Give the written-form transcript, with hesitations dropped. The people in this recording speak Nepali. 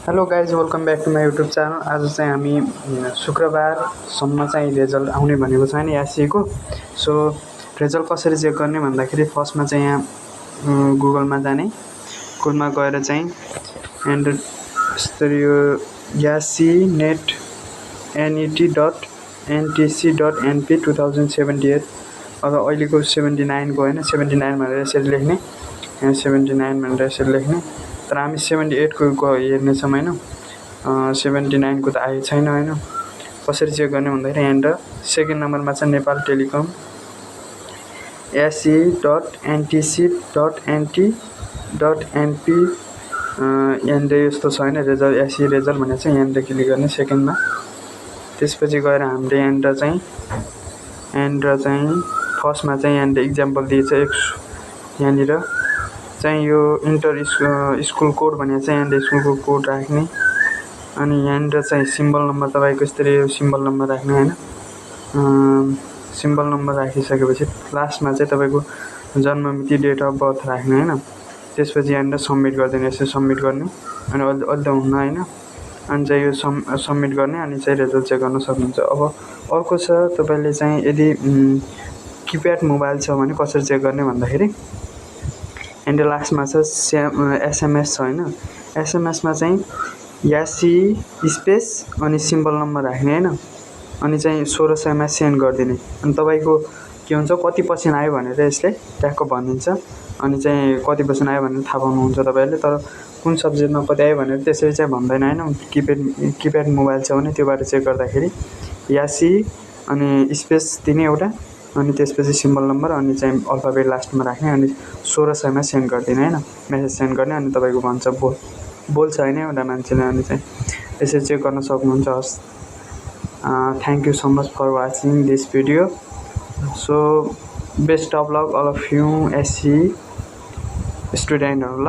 Hello guys, welcome back to my YouTube channel. आज चाहिँ हामी शुक्रबारसम्म चाहिँ रिजल्ट आउने भनेको छ नि एससीको। सो रिजल्ट कसरी चेक गर्ने भन्दाखेरि फर्स्टमा चाहिँ यहाँ गुगलमा जाने, गुगलमा गएर चाहिँ एन्ड यस्तरी यो एससी नेट net.ntc.np 2078 अब अहिलेको 79 को होइन 79 भनेर यसरी लेख्ने, यहाँ 79 भनेर यसरी लेख्ने। तर हामी 78 को हेर्नेछौँ होइन, 79 को त आएको छैन होइन। कसरी चेक गर्ने भन्दाखेरि यहाँनिर सेकेन्ड नम्बरमा चाहिँ नेपाल टेलिकम se.ntc.nt.np यहाँनिर यस्तो छ होइन रिजल्ट, एससी रिजल्ट भनेर चाहिँ यहाँनिर क्लिक गर्ने सेकेन्डमा। त्यसपछि गएर हामीले यहाँनिर चाहिँ फर्स्टमा चाहिँ यहाँनिर इक्जाम्पल दिएछ यहाँनिर चाहिँ यो इन्टर स्कुल कोड भनेर चाहिँ यहाँनिर स्कुलको कोड राख्ने। अनि यहाँनिर चाहिँ सिम्बल नम्बर तपाईँको यस्तरी सिम्बल नम्बर राख्ने होइन। सिम्बल नम्बर राखिसकेपछि लास्टमा चाहिँ तपाईँको जन्ममिति डेट अफ बर्थ राख्ने होइन। त्यसपछि यहाँनिर सबमिट गरिदिने, यसरी सबमिट गर्ने अनि अझ हुन्न होइन। अनि चाहिँ यो सबमिट गर्ने अनि चाहिँ रिजल्ट चेक गर्न सक्नुहुन्छ। अब अर्को छ, तपाईँले चाहिँ यदि किप्याड मोबाइल छ भने कसरी चेक गर्ने भन्दाखेरि यहाँनिर लास्टमा छ एसएमएस छ होइन। एसएमएसमा चाहिँ यासी स्पेस अनि सिम्बल नम्बर राख्ने होइन। अनि चाहिँ 1600मा सेन्ड गरिदिने। अनि तपाईँको के हुन्छ, कति पर्सेन्ट आयो भनेर यसले ट्याक्क भनिदिन्छ। अनि चाहिँ कति पर्सेन्ट आयो भनेर थाहा पाउनुहुन्छ तपाईँहरूले। तर कुन सब्जेक्टमा कति आयो भनेर त्यसरी चाहिँ भन्दैन होइन। किप्याड मोबाइल छ भने त्योबाट चेक गर्दाखेरि यासी अनि स्पेस दिने एउटा, अनि त्यसपछि सिम्बल नम्बर अनि चाहिँ अल्फाबेट लास्टमा राख्ने अनि 1600मा सेन्ड गरिदिने होइन, मेसेज सेन्ड गर्ने। अनि तपाईँको भन्छ बोल्छ होइन एउटा मान्छेले, अनि चाहिँ यसरी चेक गर्न सक्नुहुन्छ। हस्, thank you so much for watching this video. So best of luck all of you SC स्टुडेन्टहरू ल।